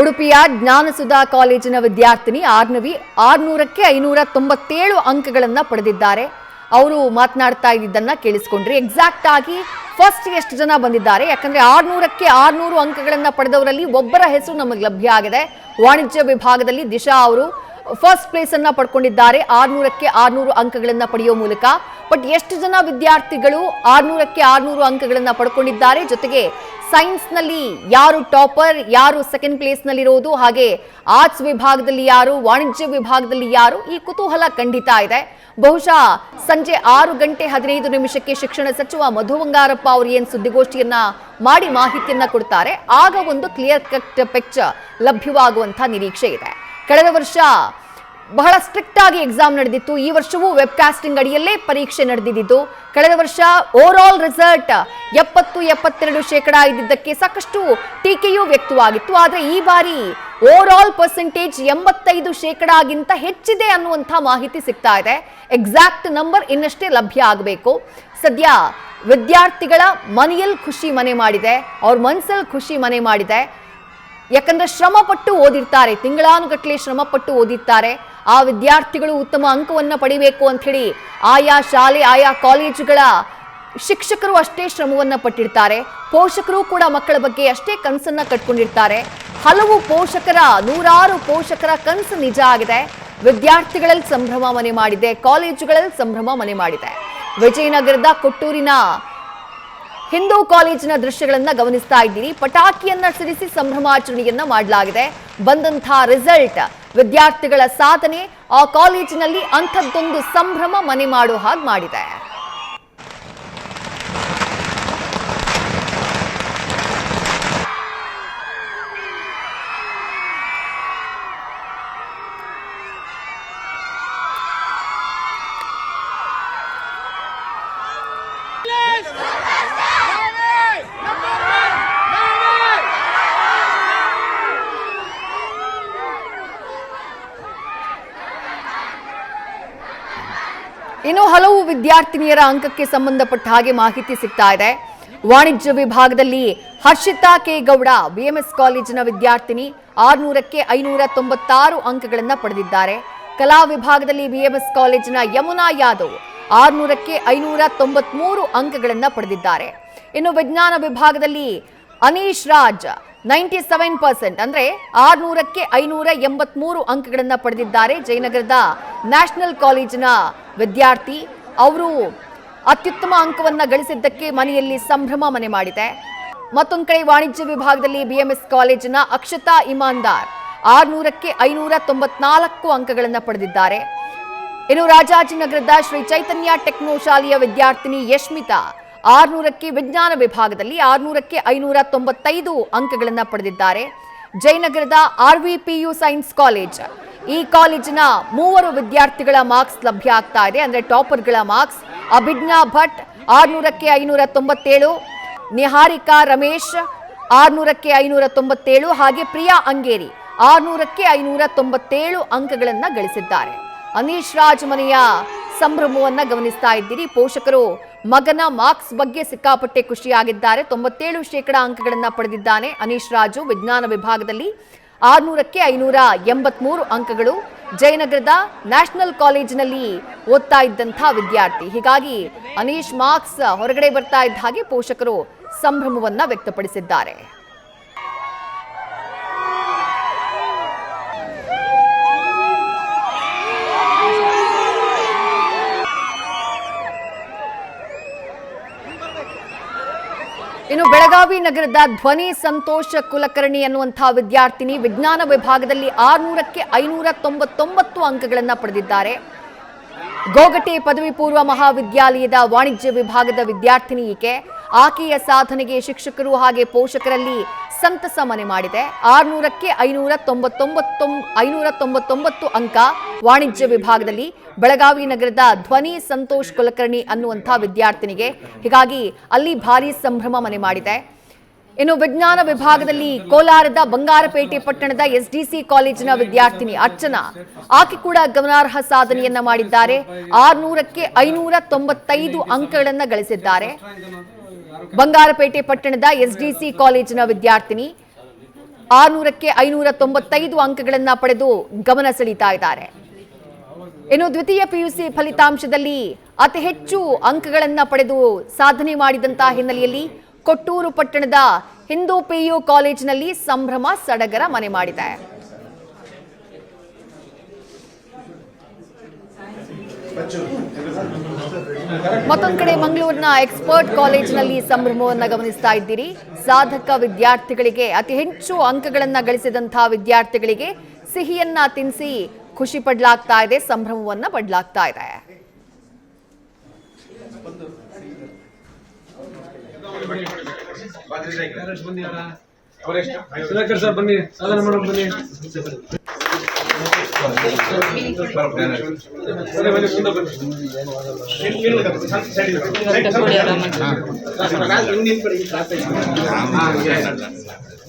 ಉಡುಪಿಯ ಜ್ಞಾನಸುಧಾ ಕಾಲೇಜಿನ ವಿದ್ಯಾರ್ಥಿನಿ ಆರ್ನವಿ 600ಕ್ಕೆ 597 ಅಂಕಗಳನ್ನು ಪಡೆದಿದ್ದಾರೆ. ಅವರು ಮಾತನಾಡ್ತಾ ಇದ್ದನ್ನ ಕೇಳಿಸಿಕೊಂಡ್ರಿ. ಎಕ್ಸಾಕ್ಟ್ ಆಗಿ ಫಸ್ಟ್ ಎಷ್ಟು ಜನ ಬಂದಿದ್ದಾರೆ, ಯಾಕಂದ್ರೆ 600ಕ್ಕೆ 600 ಅಂಕಗಳನ್ನು ಪಡೆದವರಲ್ಲಿ ಒಬ್ಬರ ಹೆಸರು ನಮಗೆ ಲಭ್ಯ ಆಗಿದೆ. ವಾಣಿಜ್ಯ ವಿಭಾಗದಲ್ಲಿ ದಿಶಾ ಅವರು ಫಸ್ಟ್ ಪ್ಲೇಸ್ ಅನ್ನ ಪಡ್ಕೊಂಡಿದ್ದಾರೆ 600ಕ್ಕೆ 600 ಅಂಕಗಳನ್ನು ಪಡೆಯುವ ಮೂಲಕ. ಬಟ್ ಎಷ್ಟು ಜನ ವಿದ್ಯಾರ್ಥಿಗಳು 600ಕ್ಕೆ 600 ಅಂಕಗಳನ್ನು ಪಡ್ಕೊಂಡಿದ್ದಾರೆ, ಜೊತೆಗೆ ಸೈನ್ಸ್ ನಲ್ಲಿ ಯಾರು ಟಾಪರ್, ಯಾರು ಸೆಕೆಂಡ್ ಪ್ಲೇಸ್ ನಲ್ಲಿರೋದು, ಹಾಗೆ ಆರ್ಟ್ಸ್ ವಿಭಾಗದಲ್ಲಿ ಯಾರು, ವಾಣಿಜ್ಯ ವಿಭಾಗದಲ್ಲಿ ಯಾರು, ಈ ಕುತೂಹಲ ಖಂಡಿತ ಇದೆ. ಬಹುಶಃ ಸಂಜೆ 6:15 ಶಿಕ್ಷಣ ಸಚಿವ ಮಧು ಬಂಗಾರಪ್ಪ ಅವರು ಏನ್ ಸುದ್ದಿಗೋಷ್ಠಿಯನ್ನ ಮಾಡಿ ಮಾಹಿತಿಯನ್ನ ಕೊಡ್ತಾರೆ, ಆಗ ಒಂದು ಕ್ಲಿಯರ್ ಕಟ್ ಪಿಕ್ಚರ್ ಲಭ್ಯವಾಗುವಂತ ನಿರೀಕ್ಷೆ ಇದೆ. ಕಳೆದ ವರ್ಷ ಬಹಳ ಸ್ಟ್ರಿಕ್ಟ್ ಆಗಿ ಎಕ್ಸಾಮ್ ನಡೆದಿತ್ತು. ಈ ವರ್ಷವೂ ವೆಬ್ ಕಾಸ್ಟಿಂಗ್ ಅಡಿಯಲ್ಲೇ ಪರೀಕ್ಷೆ ನಡೆದಿದ್ದು. ಕಳೆದ ವರ್ಷ ಓವರ್ ಆಲ್ ರಿಸಲ್ಟ್ 70-72% ಇದ್ದಿದ್ದಕ್ಕೆ ಸಾಕಷ್ಟು ಟೀಕೆಯೂ ವ್ಯಕ್ತವಾಗಿತ್ತು. ಆದರೆ ಈ ಬಾರಿ ಓವರ್ ಆಲ್ ಪರ್ಸೆಂಟೇಜ್ 85%ಗಿಂತ ಹೆಚ್ಚಿದೆ ಅನ್ನುವಂಥ ಮಾಹಿತಿ ಸಿಗ್ತಾ ಇದೆ. ಎಕ್ಸಾಕ್ಟ್ ನಂಬರ್ ಇನ್ನಷ್ಟೇ ಲಭ್ಯ ಆಗಬೇಕು. ಸದ್ಯ ವಿದ್ಯಾರ್ಥಿಗಳ ಮನೆಯಲ್ಲಿ ಖುಷಿ ಮನೆ ಮಾಡಿದೆ, ಅವ್ರ ಮನಸ್ಸಲ್ಲಿ ಖುಷಿ ಮನೆ ಮಾಡಿದೆ. ಯಾಕಂದ್ರೆ ಶ್ರಮಪಟ್ಟು ಓದಿರ್ತಾರೆ, ತಿಂಗಳಾನುಗಟ್ಟಲೆ ಶ್ರಮಪಟ್ಟು ಓದಿರ್ತಾರೆ. ಆ ವಿದ್ಯಾರ್ಥಿಗಳು ಉತ್ತಮ ಅಂಕವನ್ನು ಪಡಿಬೇಕು ಅಂತ ಹೇಳಿ ಆಯಾ ಶಾಲೆ, ಆಯಾ ಕಾಲೇಜುಗಳ ಶಿಕ್ಷಕರು ಅಷ್ಟೇ ಶ್ರಮವನ್ನ ಪಟ್ಟಿರ್ತಾರೆ. ಪೋಷಕರು ಕೂಡ ಮಕ್ಕಳ ಬಗ್ಗೆ ಅಷ್ಟೇ ಕನಸನ್ನ ಕಟ್ಕೊಂಡಿರ್ತಾರೆ. ಹಲವು ಪೋಷಕರ, ನೂರಾರು ಪೋಷಕರ ಕನಸು ನಿಜ ಆಗಿದೆ. ವಿದ್ಯಾರ್ಥಿಗಳಲ್ಲಿ ಸಂಭ್ರಮ ಮನೆ ಮಾಡಿದೆ, ಕಾಲೇಜುಗಳಲ್ಲಿ ಸಂಭ್ರಮ ಮನೆ ಮಾಡಿದೆ. ವಿಜಯನಗರದ ಕೊಟ್ಟೂರಿನ ಹಿಂದೂ ಕಾಲೇಜಿನ ದೃಶ್ಯಗಳನ್ನ ಗಮನಿಸ್ತಾ ಇದ್ದೀರಿ. ಪಟಾಕಿಯನ್ನ ಸಿಡಿಸಿ ಸಂಭ್ರಮಾಚರಣೆಯನ್ನ ಮಾಡಲಾಗಿದೆ. ಬಂದಂತಹ ರಿಸಲ್ಟ್, ವಿದ್ಯಾರ್ಥಿಗಳ ಸಾಧನೆ ಆ ಕಾಲೇಜಿನಲ್ಲಿ ಅಂಥದ್ದೊಂದು ಸಂಭ್ರಮ ಮನೆ ಮಾಡೋ ಹಾಗೆ ಮಾಡಿದೆ. ಇನ್ನು ಹಲವು ವಿದ್ಯಾರ್ಥಿನಿಯರ ಅಂಕಕ್ಕೆ ಸಂಬಂಧಪಟ್ಟ ಹಾಗೆ ಮಾಹಿತಿ ಸಿಗ್ತಾ ಇದೆ. ವಾಣಿಜ್ಯ ವಿಭಾಗದಲ್ಲಿ ಹರ್ಷಿತಾ ಕೆ ಗೌಡ ಬಿಎಂಎಸ್ ಕಾಲೇಜಿನ ವಿದ್ಯಾರ್ಥಿನಿ 600ಕ್ಕೆ 596 ಅಂಕಗಳನ್ನು ಪಡೆದಿದ್ದಾರೆ. ಕಲಾ ವಿಭಾಗದಲ್ಲಿ ಬಿಎಂಎಸ್ ಕಾಲೇಜಿನ ಯಮುನಾ ಯಾದವ್ 600ಕ್ಕೆ 593 ಅಂಕಗಳನ್ನು ಪಡೆದಿದ್ದಾರೆ. ಇನ್ನು ವಿಜ್ಞಾನ ವಿಭಾಗದಲ್ಲಿ ಅನೀಶ್ ರಾಜ್ 97% ಅಂದ್ರೆ 600ಕ್ಕೆ 583 ಅಂಕಗಳನ್ನು ಪಡೆದಿದ್ದಾರೆ. ಜಯನಗರದ ನ್ಯಾಷನಲ್ ಕಾಲೇಜಿನ ವಿದ್ಯಾರ್ಥಿ. ಅವರು ಅತ್ಯುತ್ತಮ ಅಂಕವನ್ನ ಗಳಿಸಿದ್ದಕ್ಕೆ ಮನೆಯಲ್ಲಿ ಸಂಭ್ರಮ ಮನೆ ಮಾಡಿದೆ. ಮತ್ತೊಂದು ಕಡೆ ವಾಣಿಜ್ಯ ವಿಭಾಗದಲ್ಲಿ ಬಿಎಂಎಸ್ ಕಾಲೇಜಿನ ಅಕ್ಷತಾ ಇಮಾನ್ದಾರ್ 600ಕ್ಕೆ 594 ಅಂಕಗಳನ್ನು ಪಡೆದಿದ್ದಾರೆ. ಇನ್ನು ರಾಜಾಜಿನಗರದ ಶ್ರೀ ಚೈತನ್ಯ ಟೆಕ್ನೋ ಶಾಲೆಯ ವಿದ್ಯಾರ್ಥಿನಿ ಯಶ್ಮಿತಾ 600ಕ್ಕೆ ವಿಜ್ಞಾನ ವಿಭಾಗದಲ್ಲಿ 600ಕ್ಕೆ 595 ಅಂಕಗಳನ್ನು ಪಡೆದಿದ್ದಾರೆ. ಜಯನಗರದ RVPU ಸೈನ್ಸ್ ಕಾಲೇಜ್, ಈ ಕಾಲೇಜಿನ 3 ವಿದ್ಯಾರ್ಥಿಗಳ ಮಾರ್ಕ್ಸ್ ಲಭ್ಯ ಆಗ್ತಾ ಇದೆ, ಅಂದ್ರೆ ಟಾಪರ್ಗಳ ಮಾರ್ಕ್ಸ್. ಅಭಿಜ್ಞಾ ಭಟ್ 600ಕ್ಕೆ 597, ನಿಹಾರಿಕಾ ರಮೇಶ್ 600ಕ್ಕೆ 597, ಹಾಗೆ ಪ್ರಿಯಾ ಅಂಗೇರಿ 600ಕ್ಕೆ 597 ಅಂಕಗಳನ್ನು ಗಳಿಸಿದ್ದಾರೆ. ಅನೀಶ್ ರಾಜ್ ಮನೆಯ ಸಂಭ್ರಮವನ್ನ ಗಮನಿಸ್ತಾ ಇದ್ದೀರಿ. ಪೋಷಕರು ಮಗನ ಮಾರ್ಕ್ಸ್ ಬಗ್ಗೆ ಸಿಕ್ಕಾಪಟ್ಟೆ ಖುಷಿಯಾಗಿದ್ದಾರೆ. 97% ಅಂಕಗಳನ್ನು ಪಡೆದಿದ್ದಾನೆ ಅನೀಶ್ ರಾಜು. ವಿಜ್ಞಾನ ವಿಭಾಗದಲ್ಲಿ 600ಕ್ಕೆ 583 ಅಂಕಗಳು. ಜಯನಗರದ ನ್ಯಾಷನಲ್ ಕಾಲೇಜಿನಲ್ಲಿ ಓದ್ತಾ ಇದ್ದಂಥ ವಿದ್ಯಾರ್ಥಿ. ಹೀಗಾಗಿ ಅನೀಶ್ ಮಾರ್ಕ್ಸ್ ಹೊರಗಡೆ ಬರ್ತಾ ಇದ್ದ ಹಾಗೆ ಪೋಷಕರು ಸಂಭ್ರಮವನ್ನ ವ್ಯಕ್ತಪಡಿಸಿದ್ದಾರೆ. ಇನ್ನು ಬೆಳಗಾವಿ ನಗರದ ಧ್ವನಿ ಸಂತೋಷ್ ಕುಲಕರ್ಣಿ ಅನ್ನುವಂತಹ ವಿದ್ಯಾರ್ಥಿನಿ ವಿಜ್ಞಾನ ವಿಭಾಗದಲ್ಲಿ 600ಕ್ಕೆ 599 ಅಂಕಗಳನ್ನು ಪಡೆದಿದ್ದಾರೆ. ಗೋಗಟೆ ಪದವಿ ಪೂರ್ವ ಮಹಾವಿದ್ಯಾಲಯದ ವಾಣಿಜ್ಯ ವಿಭಾಗದ ವಿದ್ಯಾರ್ಥಿನಿ ಈಕೆ. ಆಕೆಯ ಸಾಧನೆಗೆ ಶಿಕ್ಷಕರು ಹಾಗೆ ಪೋಷಕರಲ್ಲಿ ಸಂತಸ ಮನೆ ಮಾಡಿದೆ. 600ಕ್ಕೆ 599 ಅಂಕ ವಾಣಿಜ್ಯ ವಿಭಾಗದಲ್ಲಿ ಬೆಳಗಾವಿ ನಗರದ ಧ್ವನಿ ಸಂತೋಷ್ ಕುಲಕರ್ಣಿ ಅನ್ನುವಂಥ ವಿದ್ಯಾರ್ಥಿನಿಗೆ. ಹೀಗಾಗಿ ಅಲ್ಲಿ ಭಾರಿ ಸಂಭ್ರಮ ಮನೆ ಮಾಡಿದೆ. ಇನ್ನು ವಿಜ್ಞಾನ ವಿಭಾಗದಲ್ಲಿ ಕೋಲಾರದ ಬಂಗಾರಪೇಟೆ ಪಟ್ಟಣದ SDC ಕಾಲೇಜಿನ ವಿದ್ಯಾರ್ಥಿನಿ ಅರ್ಚನಾ, ಆಕೆ ಕೂಡ ಗಮನಾರ್ಹ ಸಾಧನೆಯನ್ನ ಮಾಡಿದ್ದಾರೆ. 600ಕ್ಕೆ 595 ಅಂಕಗಳನ್ನು ಗಳಿಸಿದ್ದಾರೆ. ಬಂಗಾರಪೇಟೆ ಪಟ್ಟಣದ SDC ಕಾಲೇಜಿನ ವಿದ್ಯಾರ್ಥಿನಿ 600ಕ್ಕೆ 595 ಅಂಕಗಳನ್ನ ಪಡೆದು ಗಮನ ಸೆಳೀತಾ ಇದ್ದಾರೆ. ಇನ್ನು ದ್ವಿತೀಯ ಪಿಯುಸಿ ಫಲಿತಾಂಶದಲ್ಲಿ ಅತಿ ಹೆಚ್ಚು ಅಂಕಗಳನ್ನ ಪಡೆದು ಸಾಧನೆ ಮಾಡಿದಂತಹ ಹಿನ್ನೆಲೆಯಲ್ಲಿ ಕೊಟ್ಟೂರು ಪಟ್ಟಣದ ಹಿಂದೂ ಪಿಯು ಕಾಲೇಜಿನಲ್ಲಿ ಸಂಭ್ರಮ ಸಡಗರ ಮನೆ ಮಾಡಿದೆ. ಮತ್ತೊಂದು ಕಡೆ ಮಂಗಳೂರಿನ ಎಕ್ಸ್ಪರ್ಟ್ ಕಾಲೇಜಿನಲ್ಲಿ ಸಂಭ್ರಮವನ್ನು ಗಮನಿಸ್ತಾ ಇದ್ದೀರಿ. ಸಾಧಕ ವಿದ್ಯಾರ್ಥಿಗಳಿಗೆ, ಅತಿ ಹೆಚ್ಚು ಅಂಕಗಳನ್ನ ಗಳಿಸಿದಂತಹ ವಿದ್ಯಾರ್ಥಿಗಳಿಗೆ ಸಿಹಿಯನ್ನ ತಿನ್ನಿಸಿ ಖುಷಿ ಪಡ್ಲಾಗ್ತಾ ಇದೆ, ಸಂಭ್ರಮವನ್ನ ಪಡ್ಲಾಗ್ತಾ ಇದೆ. ಬನ್ನಿ ಸಾಧನೆ ಮಾಡೋದು ಬನ್ನಿ.